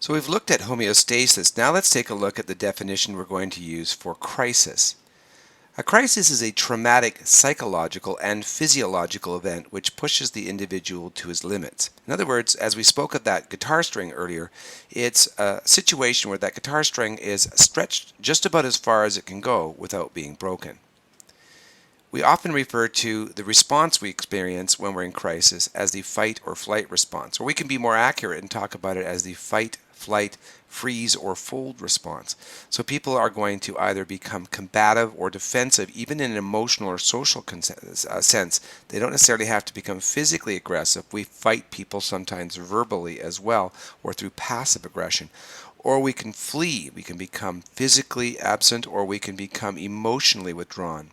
So we've looked at homeostasis. Now let's take a look at the definition we're going to use for crisis. A crisis is a traumatic psychological and physiological event which pushes the individual to his limits. In other words, as we spoke of that guitar string earlier, it's a situation where that guitar string is stretched just about as far as it can go without being broken. We often refer to the response we experience when we're in crisis as the fight or flight response, or we can be more accurate and talk about it as the fight, flight, freeze, or fold response. So people are going to either become combative or defensive, even in an emotional or social sense. They don't necessarily have to become physically aggressive. We fight people sometimes verbally as well, or through passive aggression. Or we can flee. We can become physically absent, or we can become emotionally withdrawn.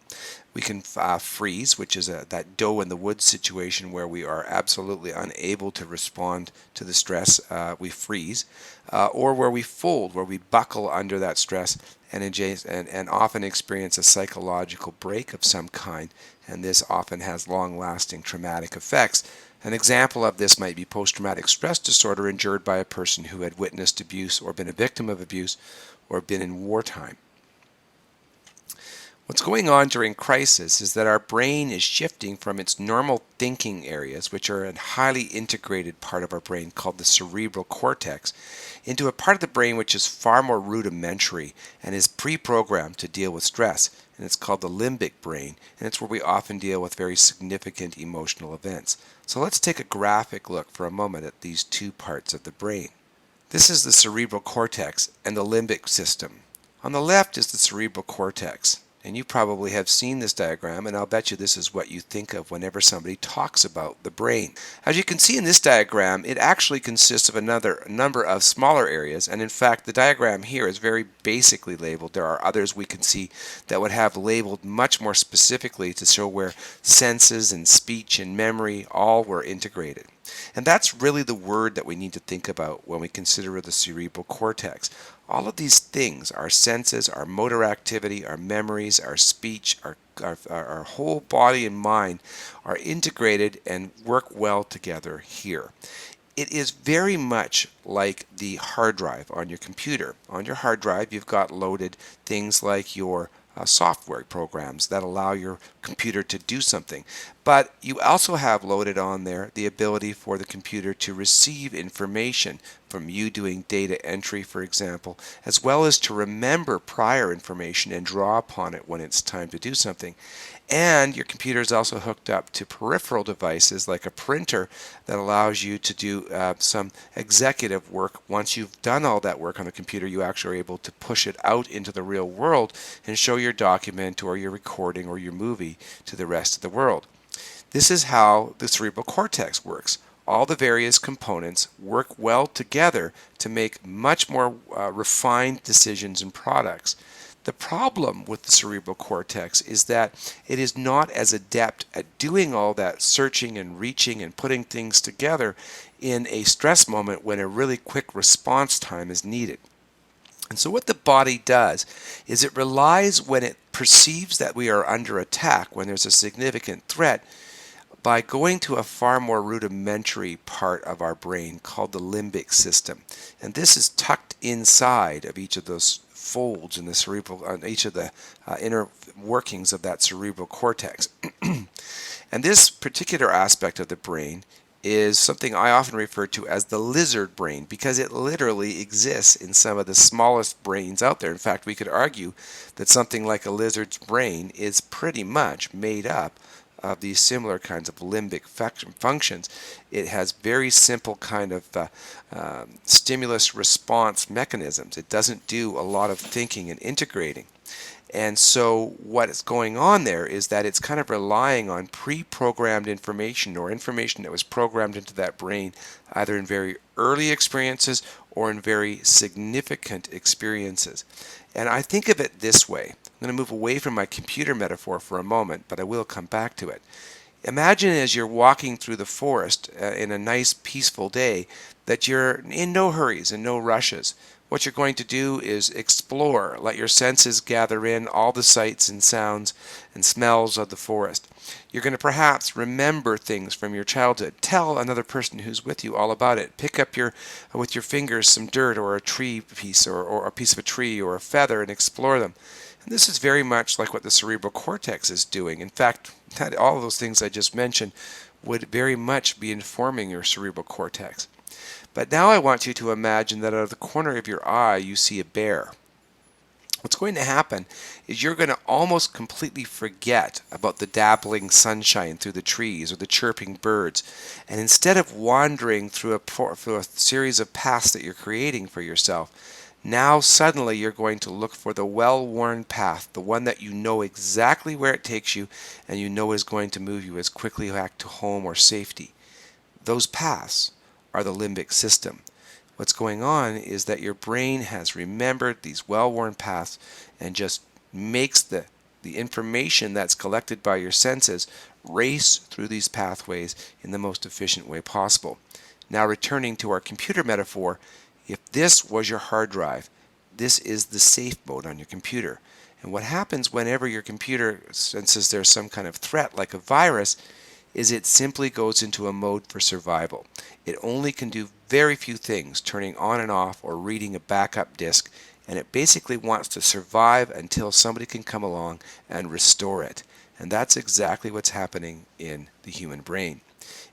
We can freeze, which is that doe in the woods situation where we are absolutely unable to respond to the stress. We freeze. Or where we fold, where we buckle under that stress and often experience a psychological break of some kind. And this often has long-lasting traumatic effects. An example of this might be post-traumatic stress disorder endured by a person who had witnessed abuse or been a victim of abuse or been in wartime. What's going on during crisis is that our brain is shifting from its normal thinking areas, which are a highly integrated part of our brain called the cerebral cortex, into a part of the brain which is far more rudimentary and is pre-programmed to deal with stress, and it's called the limbic brain, and it's where we often deal with very significant emotional events. So let's take a graphic look for a moment at these two parts of the brain. This is the cerebral cortex and the limbic system. On the left is the cerebral cortex. And you probably have seen this diagram, and I'll bet you this is what you think of whenever somebody talks about the brain. As you can see in this diagram, it actually consists of another number of smaller areas, and in fact the diagram here is very basically labeled. There are others we can see that would have labeled much more specifically to show where senses and speech and memory all were integrated. And that's really the word that we need to think about when we consider the cerebral cortex. All of these things, our senses, our motor activity, our memories, our speech, our whole body and mind are integrated and work well together here. It is very much like the hard drive on your computer. On your hard drive, you've got loaded things like your software programs that allow your computer to do something. But you also have loaded on there the ability for the computer to receive information from you doing data entry, for example, as well as to remember prior information and draw upon it when it's time to do something. And your computer is also hooked up to peripheral devices like a printer that allows you to do some executive work. Once you've done all that work on the computer, you actually are able to push it out into the real world and show your document or your recording or your movie to the rest of the world. This is how the cerebral cortex works. All the various components work well together to make much more refined decisions and products. The problem with the cerebral cortex is that it is not as adept at doing all that searching and reaching and putting things together in a stress moment when a really quick response time is needed. And so what the body does is it relies when it perceives that we are under attack, when there's a significant threat, by going to a far more rudimentary part of our brain called the limbic system. And this is tucked inside of each of those folds in the cerebral, on each of the inner workings of that cerebral cortex. And this particular aspect of the brain is something I often refer to as the lizard brain because it literally exists in some of the smallest brains out there. In fact, we could argue that something like a lizard's brain is pretty much made up of these similar kinds of limbic functions. It has very simple kind of stimulus response mechanisms. It doesn't do a lot of thinking and integrating. And so what is going on there is that it's kind of relying on pre-programmed information or information that was programmed into that brain either in very early experiences or in very significant experiences. And I think of it this way. I'm going to move away from my computer metaphor for a moment, but I will come back to it. Imagine as you're walking through the forest in a nice peaceful day that you're in no hurries and no rushes. what you're going to do is explore. Let your senses gather in all the sights and sounds and smells of the forest. You're going to perhaps remember things from your childhood. Tell another person who's with you all about it. Pick up with your fingers some dirt or a tree piece or a piece of a tree or a feather and explore them. And this is very much like what the cerebral cortex is doing. In fact, all of those things I just mentioned would very much be informing your cerebral cortex. But now I want you to imagine that out of the corner of your eye you see a bear. What's going to happen is you're going to almost completely forget about the dappling sunshine through the trees or the chirping birds. And instead of wandering through a series of paths that you're creating for yourself, now suddenly you're going to look for the well-worn path, the one that you know exactly where it takes you and you know is going to move you as quickly back to home or safety. Those paths are the limbic system. What's going on is that your brain has remembered these well-worn paths and just makes the information that's collected by your senses race through these pathways in the most efficient way possible. Now, returning to our computer metaphor, if this was your hard drive, this is the safe mode on your computer. And what happens whenever your computer senses there's some kind of threat like a virus is it simply goes into a mode for survival. It only can do very few things, turning on and off or reading a backup disk, and it basically wants to survive until somebody can come along and restore it. And that's exactly what's happening in the human brain.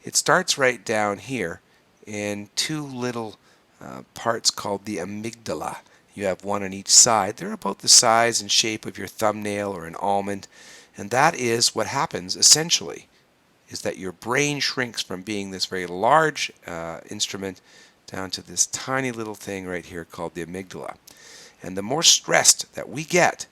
It starts right down here in two little parts called the amygdala. You have one on each side. They're about the size and shape of your thumbnail or an almond, and that is what happens essentially is that your brain shrinks from being this very large instrument down to this tiny little thing right here called the amygdala. And the more stressed that we get,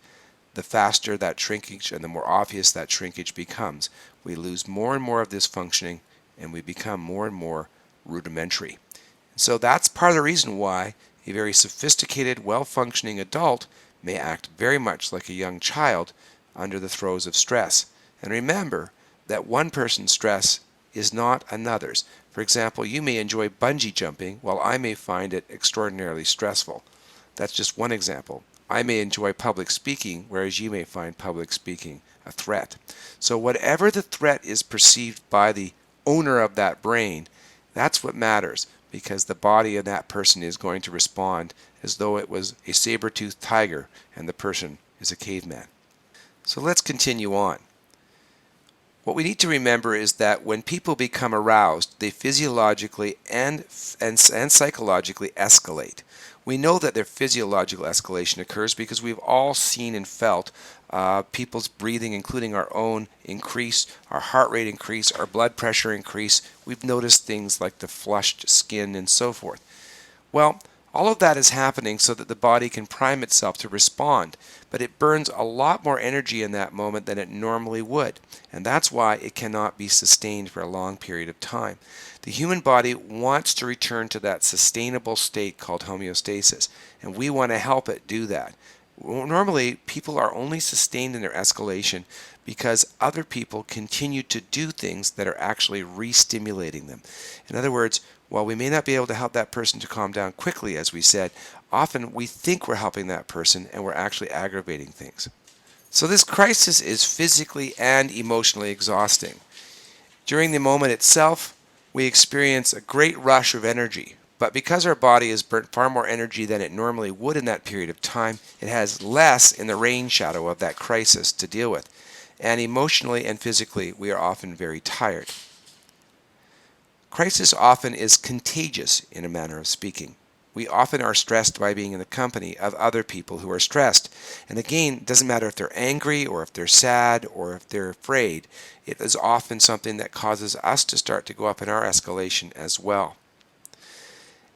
the faster that shrinkage and the more obvious that shrinkage becomes. We lose more and more of this functioning and we become more and more rudimentary. So that's part of the reason why a very sophisticated, well-functioning adult may act very much like a young child under the throes of stress. And remember that one person's stress is not another's. For example, you may enjoy bungee jumping while I may find it extraordinarily stressful. That's just one example. I may enjoy public speaking, whereas you may find public speaking a threat. So whatever the threat is perceived by the owner of that brain, that's what matters, because the body of that person is going to respond as though it was a saber-toothed tiger and the person is a caveman. So let's continue on. What we need to remember is that when people become aroused, they physiologically and psychologically escalate. We know that their physiological escalation occurs because we've all seen and felt people's breathing, including our own, increase, our heart rate increase, our blood pressure increase. We've noticed things like the flushed skin and so forth. Well, all of that is happening so that the body can prime itself to respond, but it burns a lot more energy in that moment than it normally would, and that's why it cannot be sustained for a long period of time. The human body wants to return to that sustainable state called homeostasis, and we want to help it do that. Normally, people are only sustained in their escalation because other people continue to do things that are actually re-stimulating them. In other words, while we may not be able to help that person to calm down quickly, as we said, often we think we're helping that person and we're actually aggravating things. So this crisis is physically and emotionally exhausting. During the moment itself, we experience a great rush of energy. But because our body has burnt far more energy than it normally would in that period of time, it has less in the rain shadow of that crisis to deal with. And emotionally and physically, we are often very tired. Crisis often is contagious, in a manner of speaking. We often are stressed by being in the company of other people who are stressed. And again, it doesn't matter if they're angry or if they're sad or if they're afraid. It is often something that causes us to start to go up in our escalation as well.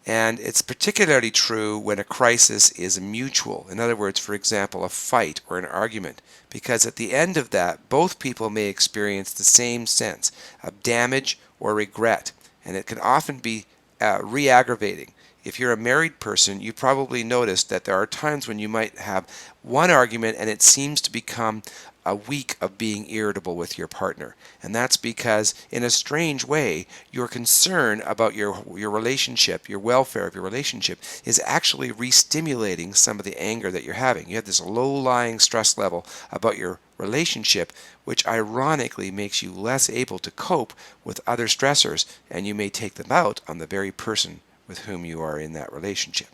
And it's particularly true when a crisis is mutual. In other words, for example, a fight or an argument, because at the end of that, both people may experience the same sense of damage or regret, and it can often be re-aggravating. If you're a married person, you probably noticed that there are times when you might have one argument and it seems to become a week of being irritable with your partner. And that's because, in a strange way, your concern about your relationship, your welfare of your relationship, is actually re-stimulating some of the anger that you're having. You have this low-lying stress level about your relationship, which ironically makes you less able to cope with other stressors, and you may take them out on the very person with whom you are in that relationship.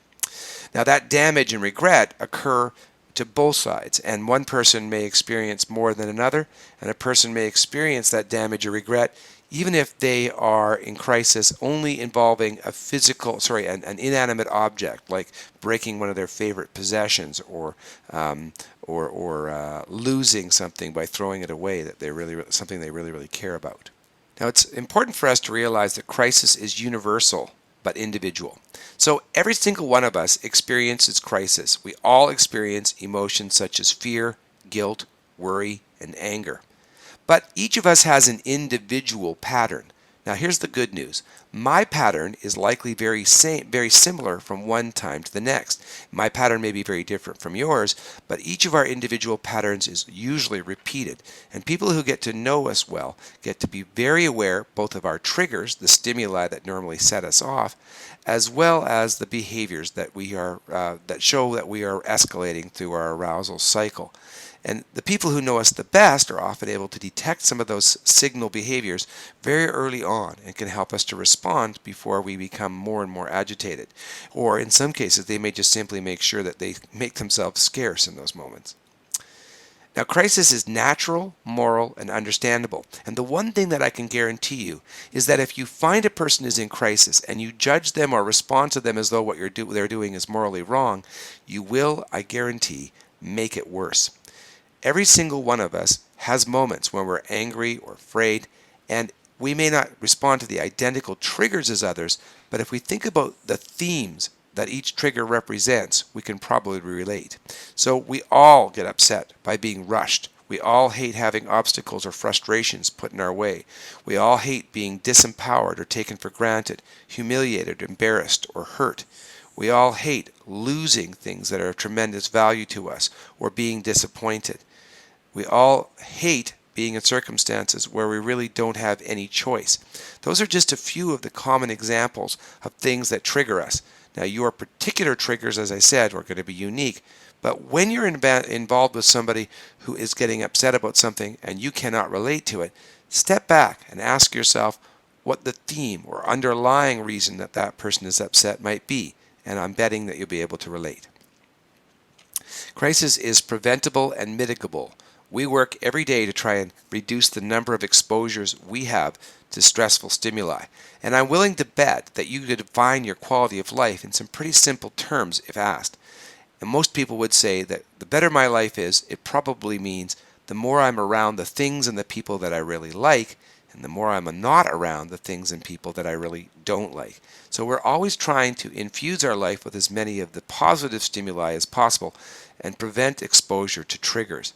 Now, that damage and regret occur to both sides, and one person may experience more than another, and a person may experience that damage or regret even if they are in crisis only involving an inanimate object, like breaking one of their favorite possessions, or losing something by throwing it away something they really care about. Now, it's important for us to realize that crisis is universal but individual. So every single one of us experiences crisis. We all experience emotions such as fear, guilt, worry, and anger. But each of us has an individual pattern. Now, here's the good news. My pattern is likely very similar from one time to the next. My pattern may be very different from yours, but each of our individual patterns is usually repeated. And people who get to know us well get to be very aware both of our triggers, the stimuli that normally set us off, as well as the behaviors that that show that we are escalating through our arousal cycle. And the people who know us the best are often able to detect some of those signal behaviors very early on and can help us to respond before we become more and more agitated. Or in some cases, they may just simply make sure that they make themselves scarce in those moments. Now, crisis is natural, moral, and understandable. And the one thing that I can guarantee you is that if you find a person is in crisis and you judge them or respond to them as though what they're doing is morally wrong, you will, I guarantee, make it worse. Every single one of us has moments when we're angry or afraid, and we may not respond to the identical triggers as others, but if we think about the themes that each trigger represents, we can probably relate. So we all get upset by being rushed. We all hate having obstacles or frustrations put in our way. We all hate being disempowered or taken for granted, humiliated, embarrassed, or hurt. We all hate losing things that are of tremendous value to us or being disappointed. We all hate being in circumstances where we really don't have any choice. Those are just a few of the common examples of things that trigger us. Now, your particular triggers, as I said, are going to be unique, but when you're involved with somebody who is getting upset about something and you cannot relate to it, step back and ask yourself what the theme or underlying reason that that person is upset might be, and I'm betting that you'll be able to relate. Crisis is preventable and mitigable. We work every day to try and reduce the number of exposures we have to stressful stimuli. And I'm willing to bet that you could define your quality of life in some pretty simple terms if asked. And most people would say that the better my life is, it probably means the more I'm around the things and the people that I really like, and the more I'm not around the things and people that I really don't like. So we're always trying to infuse our life with as many of the positive stimuli as possible and prevent exposure to triggers.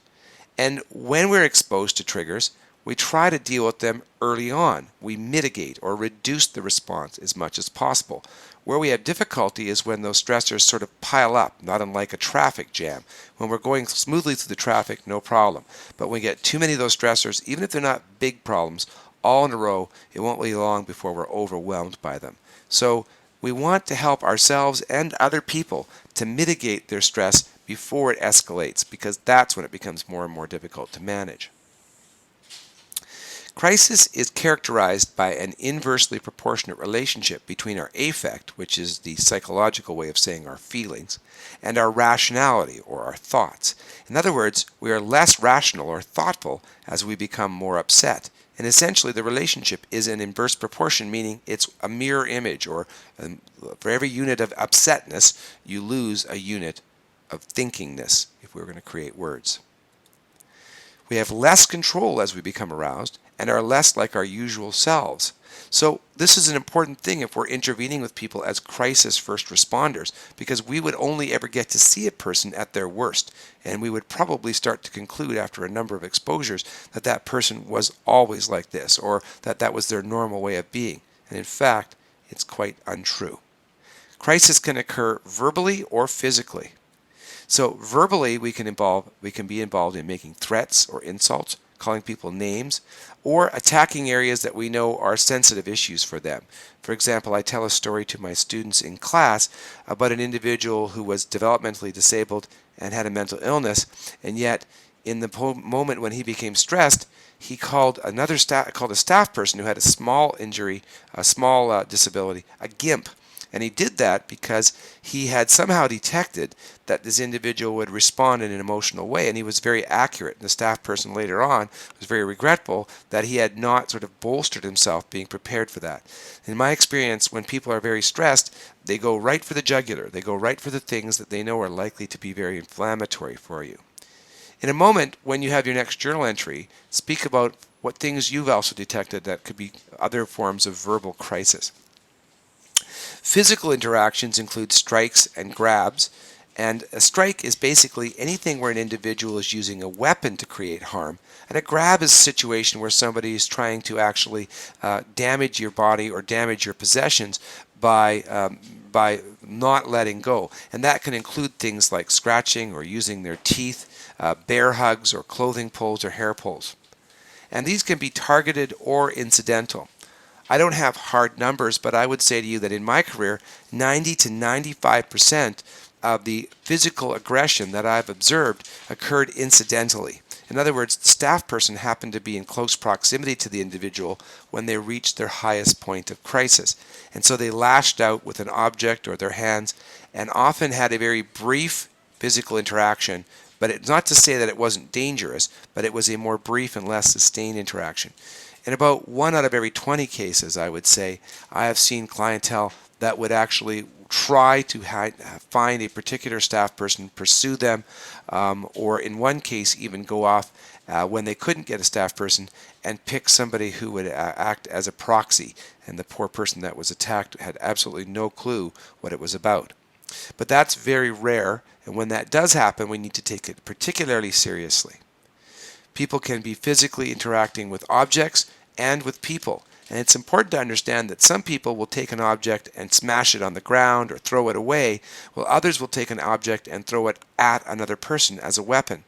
And when we're exposed to triggers, we try to deal with them early on. We mitigate or reduce the response as much as possible. Where we have difficulty is when those stressors sort of pile up, not unlike a traffic jam. When we're going smoothly through the traffic, no problem. But when we get too many of those stressors, even if they're not big problems, all in a row, it won't be long before we're overwhelmed by them. So we want to help ourselves and other people to mitigate their stress before it escalates, because that's when it becomes more and more difficult to manage. Crisis is characterized by an inversely proportionate relationship between our affect, which is the psychological way of saying our feelings, and our rationality, or our thoughts. In other words, we are less rational or thoughtful as we become more upset. And essentially, the relationship is in inverse proportion, meaning it's a mirror image, or for every unit of upsetness, you lose a unit of thinkingness, if we were going to create words. We have less control as we become aroused and are less like our usual selves. So this is an important thing if we're intervening with people as crisis first responders, because we would only ever get to see a person at their worst, and we would probably start to conclude after a number of exposures that that person was always like this, or that that was their normal way of being. And in fact, it's quite untrue. Crisis can occur verbally or physically. So verbally, we can be involved in making threats or insults, calling people names, or attacking areas that we know are sensitive issues for them. For example, I tell a story to my students in class about an individual who was developmentally disabled and had a mental illness, and yet in the moment when he became stressed, he called a staff person who had a small injury, a small disability, a GIMP. And he did that because he had somehow detected that this individual would respond in an emotional way, and he was very accurate. And the staff person later on was very regretful that he had not sort of bolstered himself being prepared for that. In my experience, when people are very stressed, they go right for the jugular. They go right for the things that they know are likely to be very inflammatory for you. In a moment, when you have your next journal entry, speak about what things you've also detected that could be other forms of verbal crisis. Physical interactions include strikes and grabs, and a strike is basically anything where an individual is using a weapon to create harm, and a grab is a situation where somebody is trying to actually damage your body or damage your possessions by not letting go. And that can include things like scratching or using their teeth, bear hugs or clothing pulls or hair pulls. And these can be targeted or incidental. I don't have hard numbers, but I would say to you that in my career, 90 to 95% of the physical aggression that I've observed occurred incidentally. In other words, the staff person happened to be in close proximity to the individual when they reached their highest point of crisis. And so they lashed out with an object or their hands and often had a very brief physical interaction, but it's not to say that it wasn't dangerous, but it was a more brief and less sustained interaction. In about 1 out of every 20 cases, I would say, I have seen clientele that would actually try to find a particular staff person, pursue them, or in one case even go off when they couldn't get a staff person and pick somebody who would act as a proxy. And the poor person that was attacked had absolutely no clue what it was about. But that's very rare, and when that does happen, we need to take it particularly seriously. People can be physically interacting with objects and with people. And it's important to understand that some people will take an object and smash it on the ground or throw it away, while others will take an object and throw it at another person as a weapon.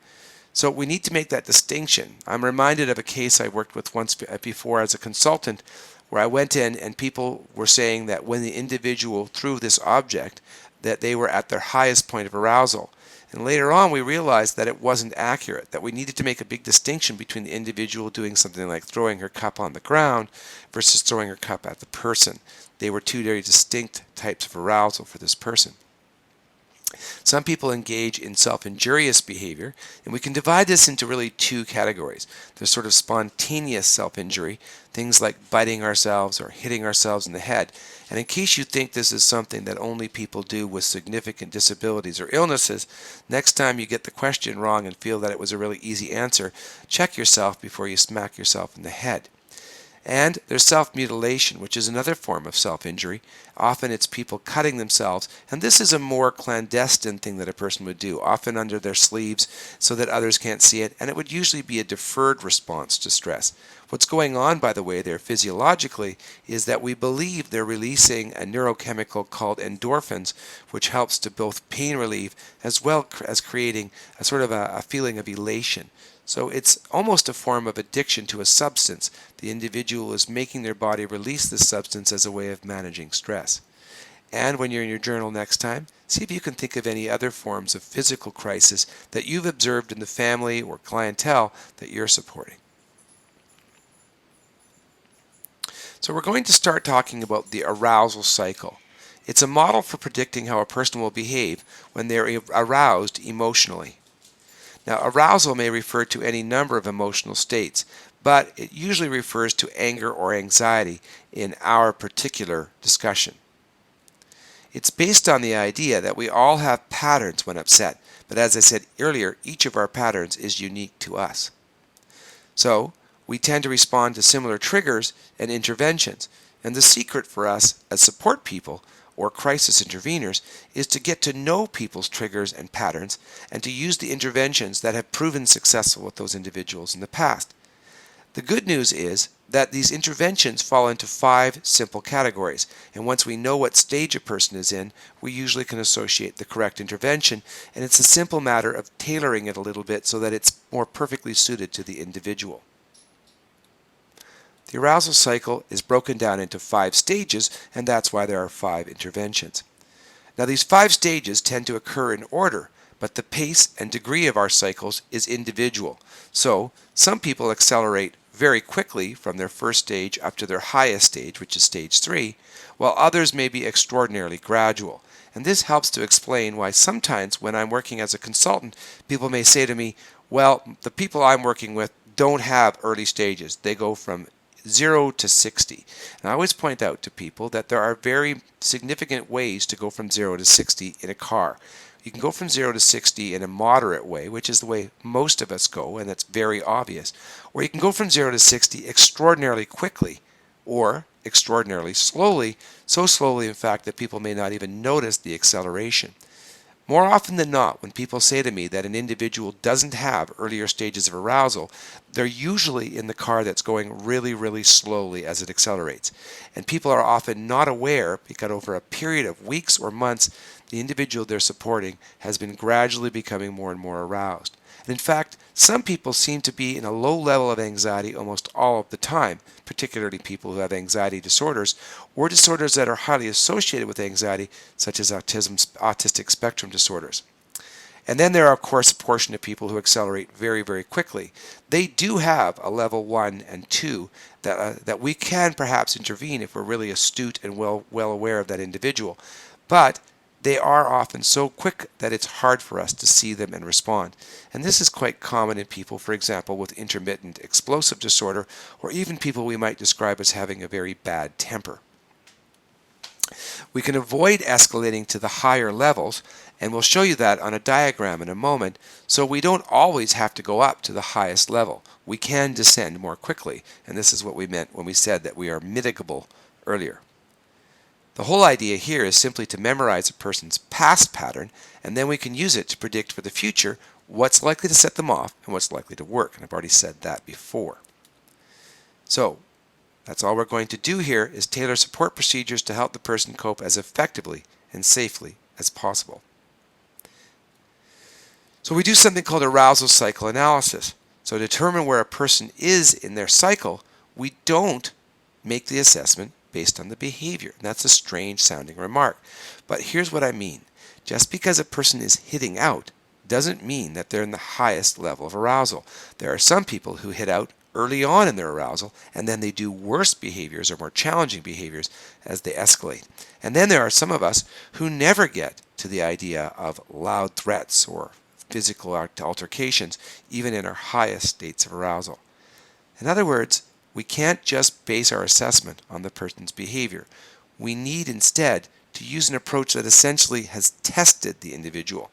So we need to make that distinction. I'm reminded of a case I worked with once before as a consultant, where I went in and people were saying that when the individual threw this object, that they were at their highest point of arousal. And later on, we realized that it wasn't accurate, that we needed to make a big distinction between the individual doing something like throwing her cup on the ground versus throwing her cup at the person. They were two very distinct types of arousal for this person. Some people engage in self-injurious behavior, and we can divide this into really 2 categories. There's sort of spontaneous self-injury, things like biting ourselves or hitting ourselves in the head. And in case you think this is something that only people do with significant disabilities or illnesses, next time you get the question wrong and feel that it was a really easy answer, check yourself before you smack yourself in the head. And there's self-mutilation, which is another form of self-injury. Often it's people cutting themselves, and this is a more clandestine thing that a person would do, often under their sleeves so that others can't see it, and it would usually be a deferred response to stress. What's going on, by the way, there physiologically is that we believe they're releasing a neurochemical called endorphins, which helps to both pain relief as well as creating a sort of a feeling of elation. So it's almost a form of addiction to a substance. The individual is making their body release this substance as a way of managing stress. And when you're in your journal next time, see if you can think of any other forms of physical crisis that you've observed in the family or clientele that you're supporting. So we're going to start talking about the arousal cycle. It's a model for predicting how a person will behave when they're aroused emotionally. Now, arousal may refer to any number of emotional states, but it usually refers to anger or anxiety in our particular discussion. It's based on the idea that we all have patterns when upset, but as I said earlier, each of our patterns is unique to us. So, we tend to respond to similar triggers and interventions, and the secret for us as support people or crisis interveners is to get to know people's triggers and patterns and to use the interventions that have proven successful with those individuals in the past. The good news is that these interventions fall into 5 simple categories. And once we know what stage a person is in, we usually can associate the correct intervention. And it's a simple matter of tailoring it a little bit so that it's more perfectly suited to the individual. The arousal cycle is broken down into 5 stages, and that's why there are 5 interventions. Now, these 5 stages tend to occur in order, but the pace and degree of our cycles is individual. So, some people accelerate very quickly from their first stage up to their highest stage, which is stage 3, while others may be extraordinarily gradual. And this helps to explain why sometimes when I'm working as a consultant, people may say to me, well, the people I'm working with don't have early stages. They go from 0 to 60. And I always point out to people that there are very significant ways to go from 0 to 60 in a car. You can go from 0 to 60 in a moderate way, which is the way most of us go, and that's very obvious. Or you can go from 0 to 60 extraordinarily quickly, or extraordinarily slowly, so slowly in fact that people may not even notice the acceleration. More often than not, when people say to me that an individual doesn't have earlier stages of arousal, they're usually in the car that's going really, really slowly as it accelerates. And people are often not aware because over a period of weeks or months, the individual they're supporting has been gradually becoming more and more aroused. And in fact, some people seem to be in a low level of anxiety almost all of the time, particularly people who have anxiety disorders or disorders that are highly associated with anxiety, such as autistic spectrum disorders. And then there are, of course, a portion of people who accelerate very, very quickly. They do have a level 1 and 2 that we can perhaps intervene if we're really astute and well aware of that individual. But they are often so quick that it's hard for us to see them and respond. And this is quite common in people, for example, with intermittent explosive disorder, or even people we might describe as having a very bad temper. We can avoid escalating to the higher levels, and we'll show you that on a diagram in a moment, so we don't always have to go up to the highest level. We can descend more quickly, and this is what we meant when we said that we are mitigable earlier. The whole idea here is simply to memorize a person's past pattern, and then we can use it to predict for the future what's likely to set them off and what's likely to work. And I've already said that before. So that's all we're going to do here is tailor support procedures to help the person cope as effectively and safely as possible. So we do something called arousal cycle analysis. So to determine where a person is in their cycle, we don't make the assessment based on the behavior. And that's a strange sounding remark. But here's what I mean. Just because a person is hitting out doesn't mean that they're in the highest level of arousal. There are some people who hit out early on in their arousal, and then they do worse behaviors or more challenging behaviors as they escalate. And then there are some of us who never get to the idea of loud threats or physical altercations, even in our highest states of arousal. In other words, we can't just base our assessment on the person's behavior. We need instead to use an approach that essentially has tested the individual.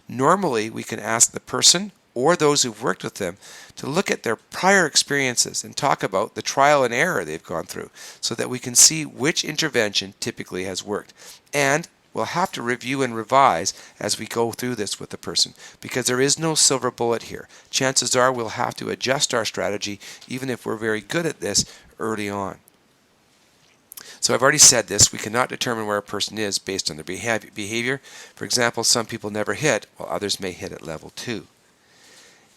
Normally, we can ask the person or those who've worked with them to look at their prior experiences and talk about the trial and error they've gone through so that we can see which intervention typically has worked. And we'll have to review and revise as we go through this with the person because there is no silver bullet here. Chances are we'll have to adjust our strategy even if we're very good at this early on. So I've already said this, we cannot determine where a person is based on their behavior. For example, some people never hit while others may hit at level 2.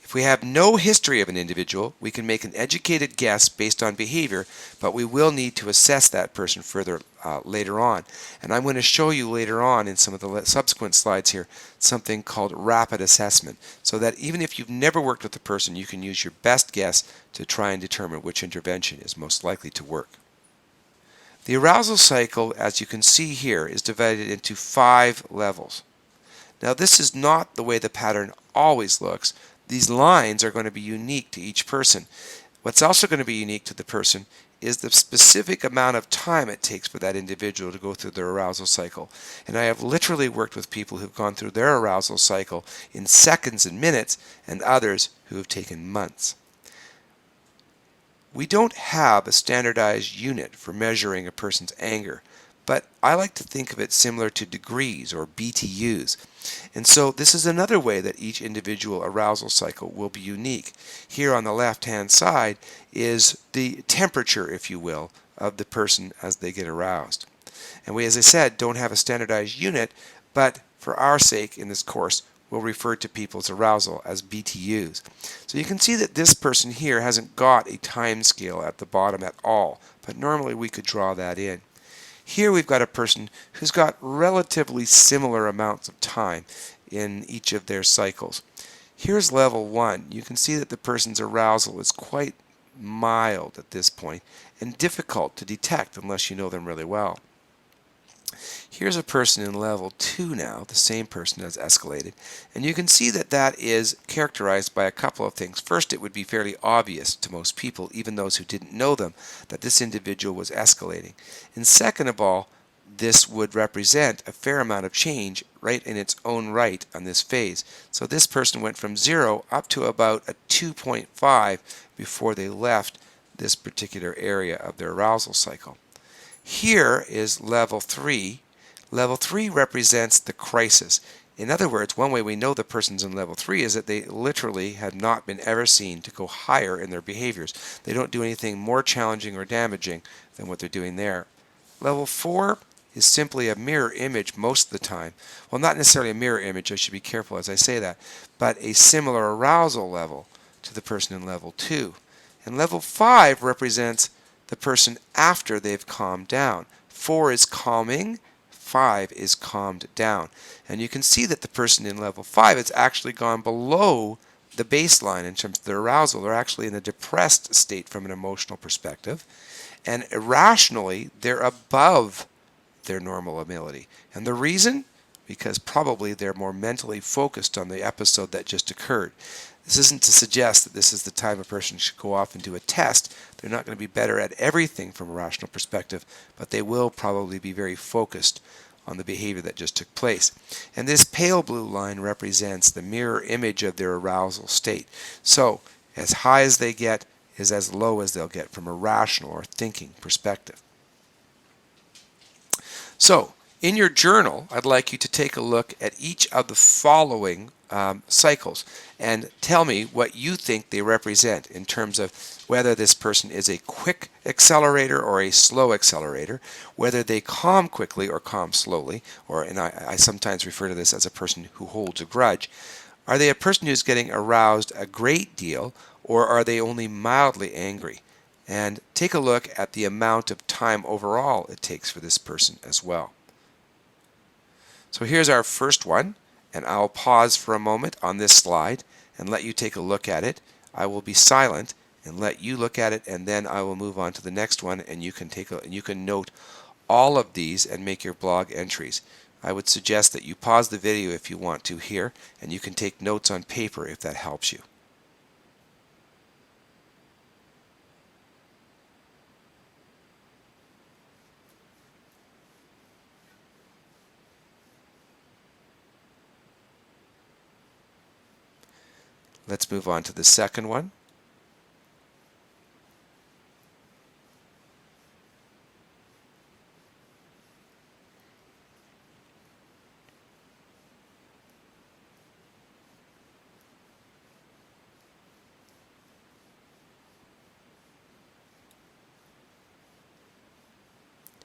If we have no history of an individual, we can make an educated guess based on behavior, but we will need to assess that person further later on. And I'm going to show you later on in some of the subsequent slides here something called rapid assessment, so that even if you've never worked with a person, you can use your best guess to try and determine which intervention is most likely to work. The arousal cycle, as you can see here, is divided into 5 levels. Now this is not the way the pattern always looks. These lines are going to be unique to each person. What's also going to be unique to the person is the specific amount of time it takes for that individual to go through their arousal cycle. And I have literally worked with people who've gone through their arousal cycle in seconds and minutes, and others who have taken months. We don't have a standardized unit for measuring a person's anger, but I like to think of it similar to degrees or BTUs. And so this is another way that each individual arousal cycle will be unique. Here on the left-hand side is the temperature, if you will, of the person as they get aroused. And we, as I said, don't have a standardized unit, but for our sake in this course, we'll refer to people's arousal as BTUs. So you can see that this person here hasn't got a time scale at the bottom at all, but normally we could draw that in. Here we've got a person who's got relatively similar amounts of time in each of their cycles. Here's level 1. You can see that the person's arousal is quite mild at this point and difficult to detect unless you know them really well. Here's a person in level 2 now, the same person has escalated, and you can see that that is characterized by a couple of things. First, it would be fairly obvious to most people, even those who didn't know them, that this individual was escalating. And second of all, this would represent a fair amount of change right in its own right on this phase. So this person went from 0 up to about a 2.5 before they left this particular area of their arousal cycle. Here is level 3. Level 3 represents the crisis. In other words, one way we know the person's in level 3 is that they literally have not been ever seen to go higher in their behaviors. They don't do anything more challenging or damaging than what they're doing there. Level 4 is simply a mirror image most of the time. Well, not necessarily a mirror image, I should be careful as I say that, but a similar arousal level to the person in level 2. And level 5 represents the person after they've calmed down. 4 is calming, 5 is calmed down. And you can see that the person in level 5 has actually gone below the baseline in terms of their arousal. They're actually in a depressed state from an emotional perspective. And irrationally, they're above their normal ability. And the reason? Because probably they're more mentally focused on the episode that just occurred. This isn't to suggest that this is the time a person should go off and do a test. They're not going to be better at everything from a rational perspective, but they will probably be very focused on the behavior that just took place. And this pale blue line represents the mirror image of their arousal state. So as high as they get is as low as they'll get from a rational or thinking perspective. So in your journal, I'd like you to take a look at each of the following cycles and tell me what you think they represent in terms of whether this person is a quick accelerator or a slow accelerator, whether they calm quickly or calm slowly, and I sometimes refer to this as a person who holds a grudge. Are they a person who's getting aroused a great deal, or are they only mildly angry? And take a look at the amount of time overall it takes for this person as well. So here's our first one, and I'll pause for a moment on this slide and let you take a look at it. I will be silent and let you look at it, and then I will move on to the next one, and you can note all of these and make your blog entries. I would suggest that you pause the video if you want to here, and you can take notes on paper if that helps you. Let's move on to the second one.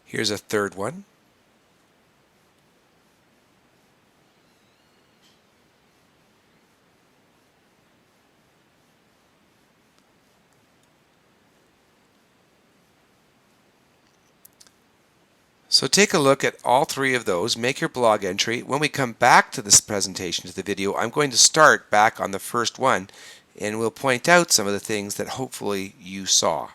Here's a third one. So take a look at all three of those, make your blog entry. When we come back to this presentation, to the video, I'm going to start back on the first one, and we'll point out some of the things that hopefully you saw.